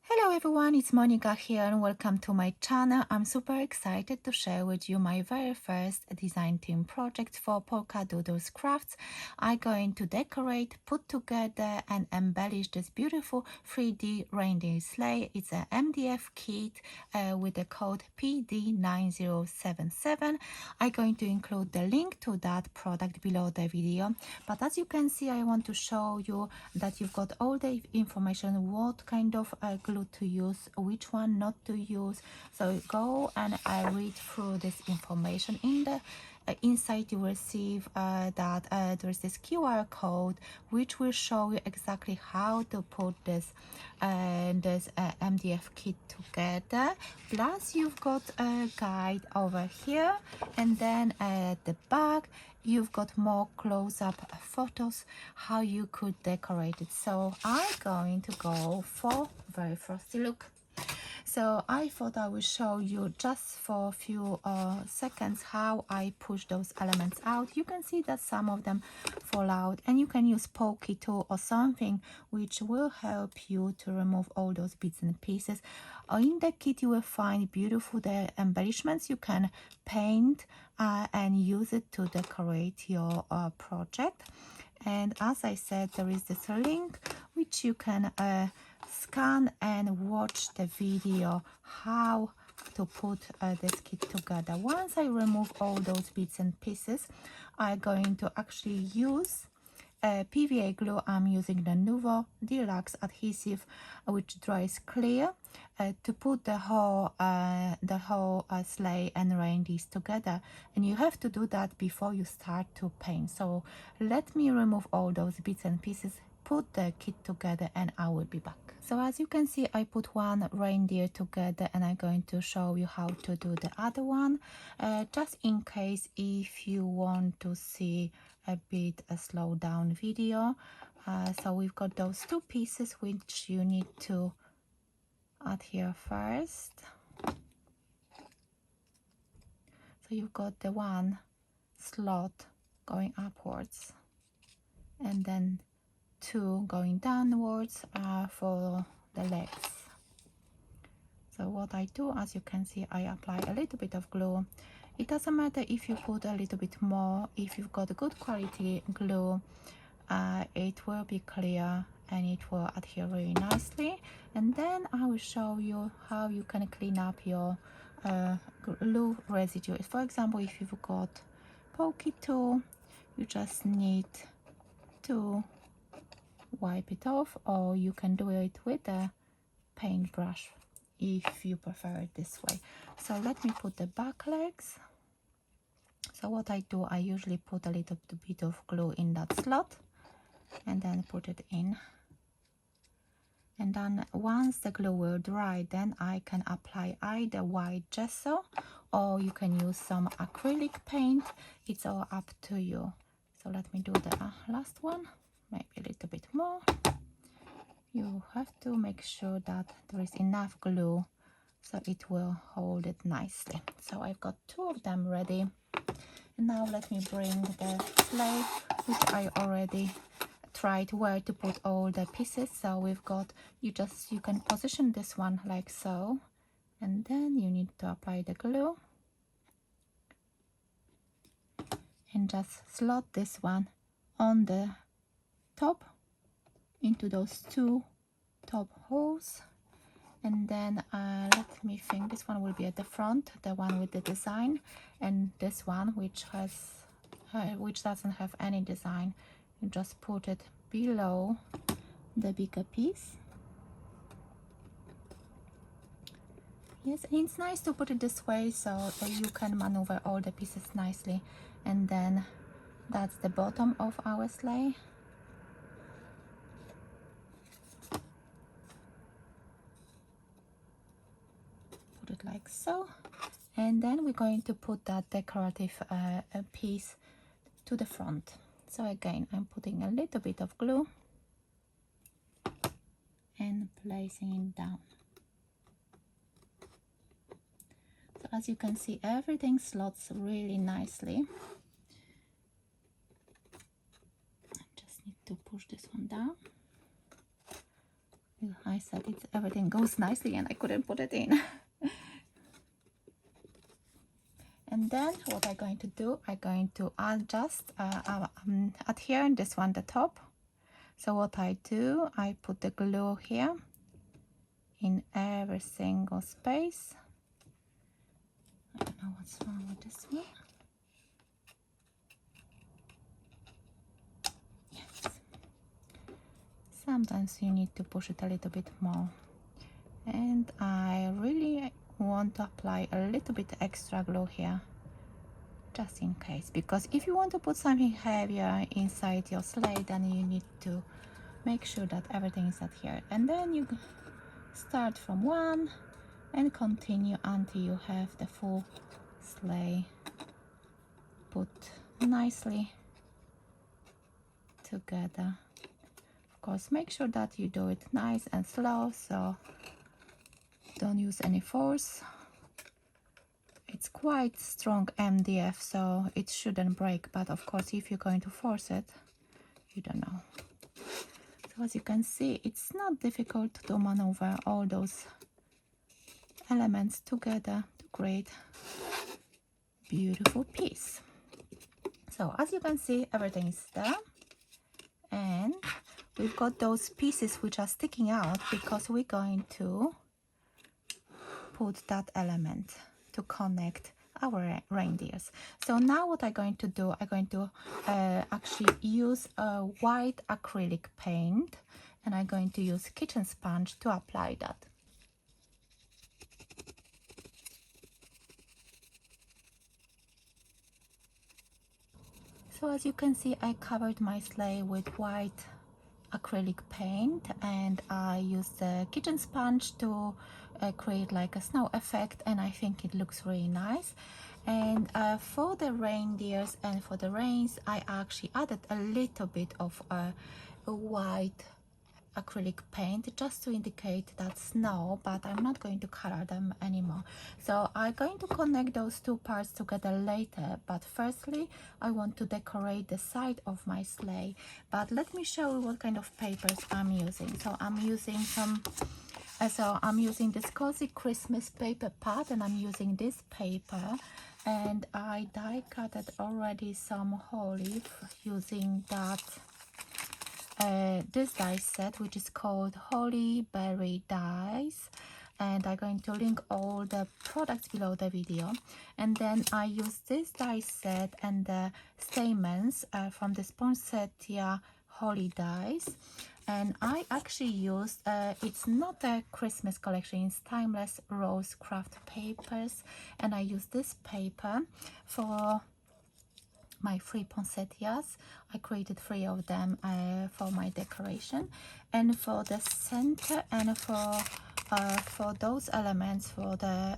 Hello everyone, it's Monika here and welcome to my channel. I'm super excited to share with you my very first design team project for Polka Doodles Crafts. I'm going to decorate, put together and embellish this beautiful 3D reindeer sleigh. It's an MDF kit with the code PD9077. I'm going to include the link to that product below the video. But as you can see, I want to show you that you've got all the information, what kind of glue to use, which one not to use. So go and I read through this information. In the inside you will receive that there's this QR code which will show you exactly how to put this MDF kit together. Plus you've got a guide over here, and then at the back you've got more close-up photos how you could decorate it. So I'm going to go for very frosty look. So I thought I will show you just for a few seconds how I push those elements out. You can see that some of them fall out, and you can use pokey tool or something which will help you to remove all those bits and pieces. In the kit you will find beautiful embellishments you can paint and use it to decorate your project. And as I said, there is this link which you can scan and watch the video how to put this kit together. Once I remove all those bits and pieces, I'm going to actually use PVA glue. I'm using the Nuvo Deluxe adhesive which dries clear to put the whole sleigh and reindeers together, and you have to do that before you start to paint. So let me remove all those bits and pieces, put the kit together, and I will be back. So as you can see, I put one reindeer together and I'm going to show you how to do the other one, just in case if you want to see a bit a slow down video. So we've got those two pieces which you need to add here first. So you've got the one slot going upwards and then two going downwards for the legs. So what I do, as you can see, I apply a little bit of glue. It doesn't matter if you put a little bit more. If you've got a good quality glue, it will be clear and it will adhere really nicely. And then I will show you how you can clean up your glue residue. For example, if you've got pokey tool, you just need to wipe it off, or you can do it with a paintbrush if you prefer it this way. So let me put the back legs. So what I do, I usually put a little bit of glue in that slot and then put it in. And then once the glue will dry, then I can apply either white gesso or you can use some acrylic paint. It's all up to you. So let me do the last one, maybe a little bit more. You have to make sure that there is enough glue so it will hold it nicely. So I've got two of them ready. And now let me bring the sleigh, which I already tried where to put all the pieces. So we've got, you can position this one like so, and then you need to apply the glue and just slot this one on the top into those two top holes. And then let me think, this one will be at the front, the one with the design, and this one which doesn't have any design, you just put it below the bigger piece. Yes, and it's nice to put it this way so that you can maneuver all the pieces nicely. And then that's the bottom of our sleigh. Put it like so, and then we're going to put that decorative piece to the front. So again, I'm putting a little bit of glue and placing it down. So as you can see, everything slots really nicely. I just need to push this one down. I said everything goes nicely and I couldn't put it in. And then what I'm going to do, I'm going to adjust, adhere this one the top. So what I do, I put the glue here in every single space. I don't know what's wrong with this one. Yes. Sometimes you need to push it a little bit more. And I really want to apply a little bit extra glue here, just in case, because if you want to put something heavier inside your sleigh, then you need to make sure that everything is adhered. And then you start from one and continue until you have the full sleigh put nicely together. Of course, make sure that you do it nice and slow, so don't use any force. It's quite strong MDF, so it shouldn't break, but of course if you're going to force it, you don't know. So as you can see, it's not difficult to maneuver all those elements together to create beautiful piece. So as you can see, everything is there, and we've got those pieces which are sticking out because we're going to put that element to connect our reindeers. So now what I'm going to do, I'm going to actually use a white acrylic paint, and I'm going to use kitchen sponge to apply that. So as you can see, I covered my sleigh with white acrylic paint, and I used the kitchen sponge to create like a snow effect, and I think it looks really nice. And for the reindeers and for the reins, I actually added a little bit of a white acrylic paint just to indicate that snow, but I'm not going to color them anymore. So I'm going to connect those two parts together later, but firstly I want to decorate the side of my sleigh. But let me show you what kind of papers I'm using. So I'm using I'm using this cozy Christmas paper pad, and I'm using this paper, and I die cutted already some holly using that this die set, which is called Holly Berry Dies, and I'm going to link all the products below the video. And then I use this die set and the stamens from the Poinsettia Holly dies, and I actually used it's not a Christmas collection, it's Timeless Rose Craft papers, and I use this paper for my 3 poinsettias. I created 3 of them for my decoration, and for the center and for those elements for the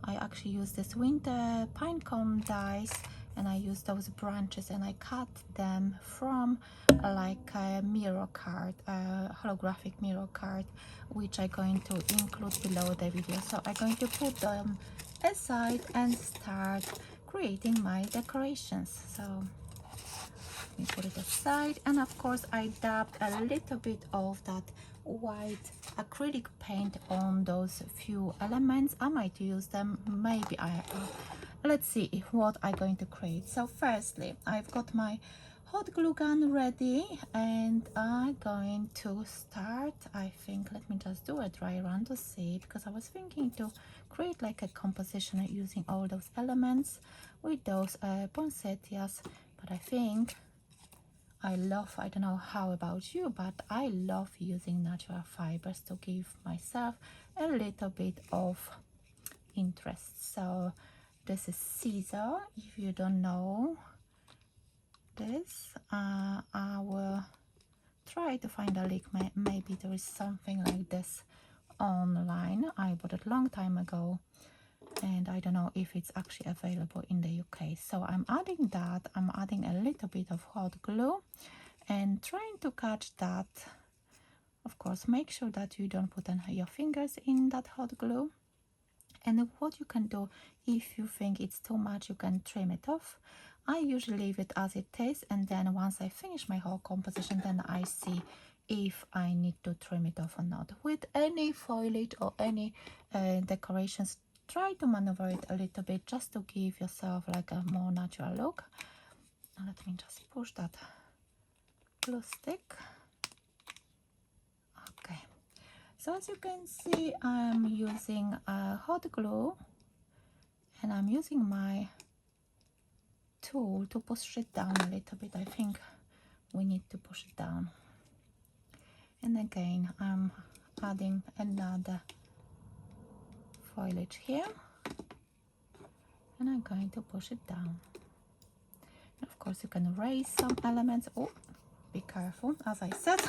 I actually use this winter pine cone dies, and I use those branches and I cut them from like a mirror card, holographic mirror card, which I'm going to include below the video. So I'm going to put them aside and start creating my decorations. So let me put it aside, and of course I dabbed a little bit of that white acrylic paint on those few elements. I might use them, maybe let's see what I'm going to create. So firstly, I've got my hot glue gun ready, and I'm going to start, I think, let me just do a dry run to see, because I was thinking to create like a composition using all those elements with those poinsettias, but I think I don't know how about you, but I love using natural fibers to give myself a little bit of interest. So this is scissor. If you don't know this, I will try to find a link. Maybe there is something like this online. I bought it a long time ago, and I don't know if it's actually available in the UK. So I'm adding that. I'm adding a little bit of hot glue and trying to catch that. Of course, make sure that you don't put your fingers in that hot glue. And what you can do, if you think it's too much, you can trim it off. I usually leave it as it is, and then once I finish my whole composition, then I see if I need to trim it off or not. With any foliage or any decorations, try to maneuver it a little bit just to give yourself like a more natural look. Let me just push that glue stick. Okay, so as you can see, I'm using hot glue, and I'm using my tool to push it down a little bit. I think we need to push it down. And again, I'm adding another foliage here, and I'm going to push it down. And of course, you can raise some elements. Oh, be careful, as I said.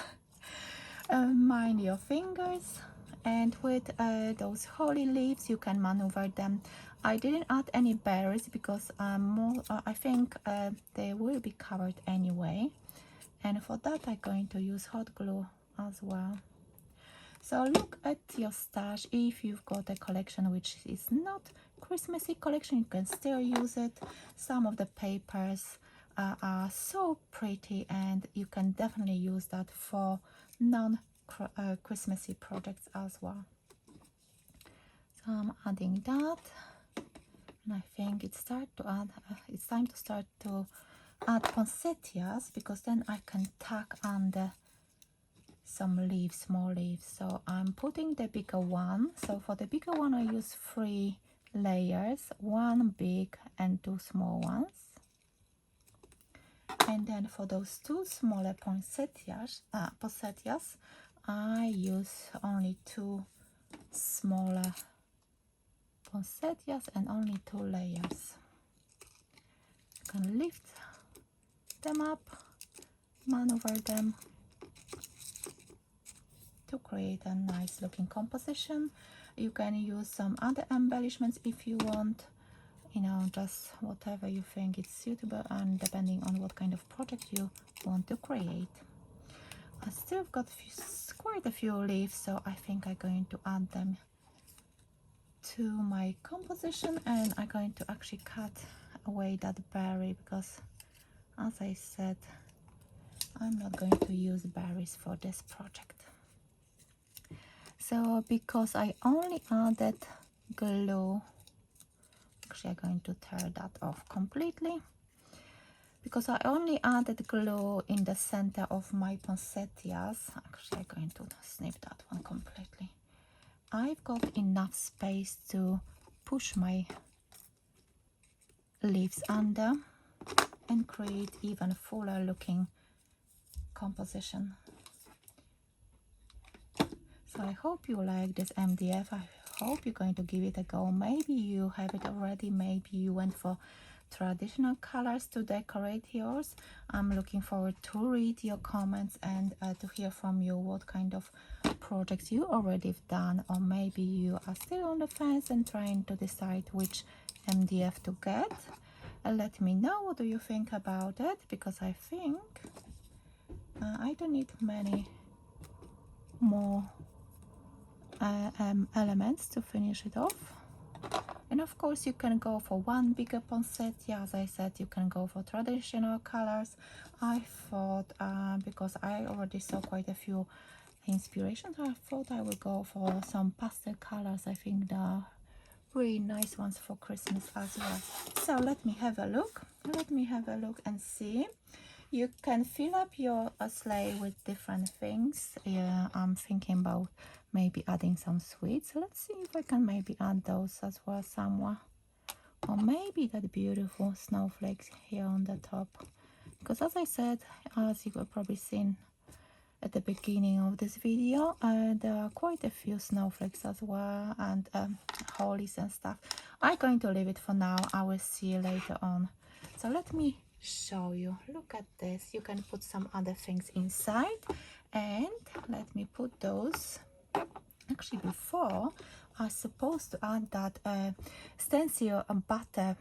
Mind your fingers. And with those holly leaves, you can maneuver them. I didn't add any berries because I think they will be covered anyway. And for that, I'm going to use hot glue as well. So look at your stash. If you've got a collection which is not Christmassy collection, you can still use it. Some of the papers are so pretty, and you can definitely use that for non-Christmassy projects as well. So I'm adding that, and I think it's time to start to add poinsettias, because then I can tack under some leaves, small leaves. So I'm putting the bigger one. So for the bigger one, I use 3 layers, 1 big and 2 small ones. And then for those 2 smaller poinsettias, I use only 2 smaller poinsettias and only 2 layers. You can lift them up, maneuver them to create a nice looking composition. You can use some other embellishments if you want, you know, just whatever you think is suitable, and depending on what kind of project you want to create. I still got quite a few leaves, so I think I'm going to add them to my composition, and I'm going to actually cut away that berry, because as I said, I'm not going to use berries for this project. So because I only added glue, actually I'm going to tear that off completely. Because I only added glue in the center of my poinsettias, actually I'm going to snip that one completely. I've got enough space to push my leaves under and create even fuller looking composition. So I hope you like this MDF. I hope you're going to give it a go. Maybe you have it already. Maybe you went for traditional colors to decorate yours. I'm looking forward to read your comments and to hear from you what kind of projects you already have done, or maybe you are still on the fence and trying to decide which MDF to get. Let me know what do you think about it, because I think I don't need many more elements to finish it off. And of course, you can go for one bigger poinsettia. As I said, you can go for traditional colors. I thought, because I already saw quite a few inspirations, I thought I would go for some pastel colors. I think they are really nice ones for Christmas as well. So let me have a look. Let me have a look and see. You can fill up your sleigh with different things. Yeah, I'm thinking about maybe adding some sweets. Let's see if I can maybe add those as well somewhere. Or maybe that beautiful snowflakes here on the top. Because as I said, as you have probably seen at the beginning of this video, there are quite a few snowflakes as well, and hollies and stuff. I'm going to leave it for now. I will see you later on. So let me show you. Look at this. You can put some other things inside, and let me put those. Actually, before I was supposed to add that stencil butter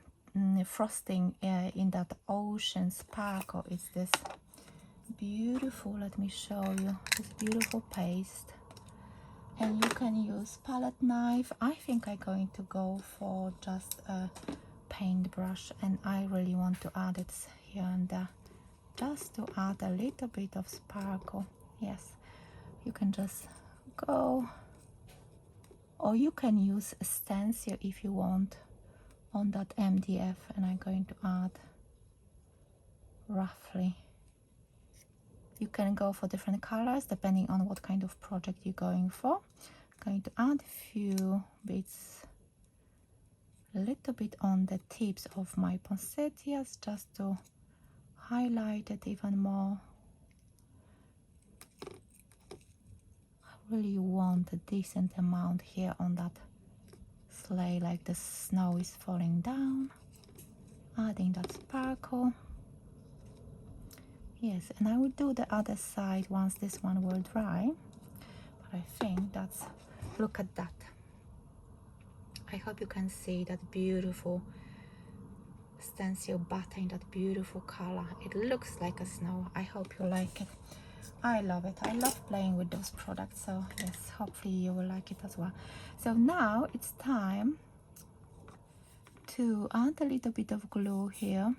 frosting in that ocean sparkle. It's this beautiful, let me show you, this beautiful paste. And you can use palette knife. I think I'm going to go for just a paintbrush, and I really want to add it here and there, just to add a little bit of sparkle. Yes, You can just go, or you can use a stencil if you want on that MDF, and I'm going to add roughly. You can go for different colors depending on what kind of project you're going for. I'm going to add a few bits, a little bit on the tips of my poinsettias, just to highlight it even more. I really want a decent amount here on that sleigh, like the snow is falling down. Adding that sparkle. Yes, and I will do the other side once this one will dry. But I think that's, look at that. I hope you can see that beautiful stencil butter in that beautiful color. It looks like a snow. I hope you like it. I love it. I love playing with those products. So yes, hopefully you will like it as well. So now it's time to add a little bit of glue here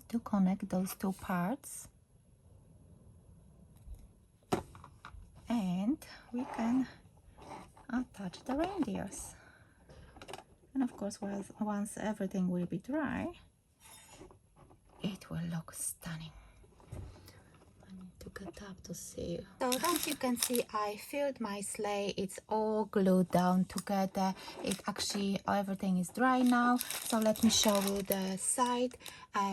to connect those two parts, and we can attach the reindeers. And of course, once everything will be dry, it will look stunning. To get up to see you. So as you can see, I filled my sleigh. It's all glued down together. It actually, everything is dry now. So let me show you the side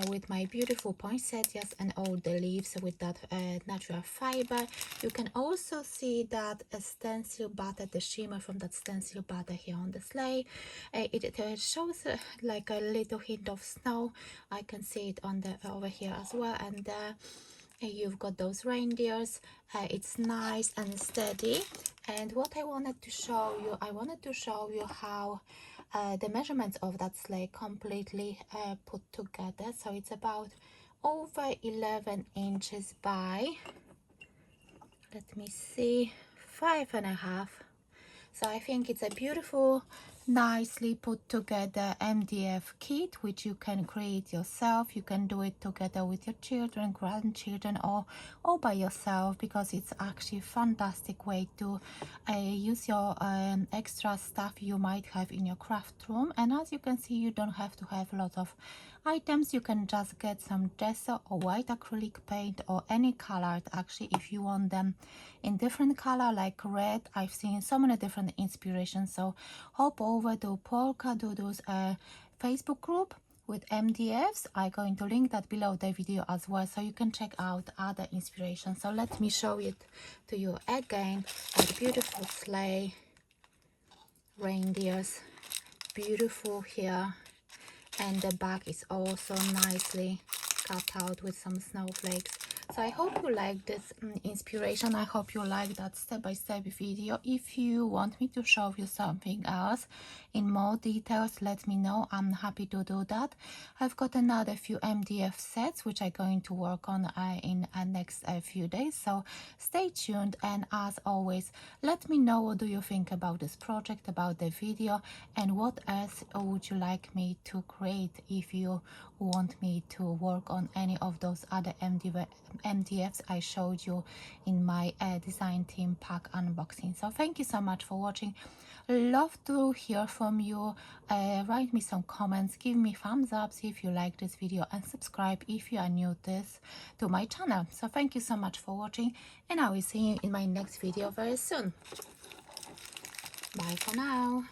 with my beautiful poinsettias and all the leaves with that natural fiber. You can also see that stencil butter, the shimmer from that stencil butter here on the sleigh. It shows like a little hint of snow. I can see it on the over here as well, and you've got those reindeers. It's nice and steady. And what I wanted to show you, how the measurements of that sleigh completely put together. So it's about over 11 inches by, let me see, 5.5. So I think it's a beautiful, nicely put together MDF kit, which you can create yourself. You can do it together with your children, grandchildren, or by yourself, because it's actually a fantastic way to use your extra stuff you might have in your craft room. And as you can see, you don't have to have a lot of items. You can just get some gesso or white acrylic paint or any colored, actually, if you want them in different color like red. I've seen so many different inspirations, so hop over to Polka Doodles Facebook group with MDFs. I'm going to link that below the video as well, so you can check out other inspirations. So let me show it to you again. A beautiful sleigh, reindeers, beautiful here, and the back is also nicely cut out with some snowflakes. So I hope you like this inspiration. I hope you like that step-by-step video. If you want me to show you something else in more details, let me know. I'm happy to do that. I've got another few MDF sets which I'm going to work on in next few days, so stay tuned. And as always, let me know what do you think about this project, about the video, and what else would you like me to create if you want me to work on any of those other MDFs I showed you in my design team pack unboxing. So thank you so much for watching. Love to hear from you. Write me some comments, give me thumbs up if you like this video, and subscribe if you are new to my channel. So thank you so much for watching, and I will see you in my next video very soon. Bye for now.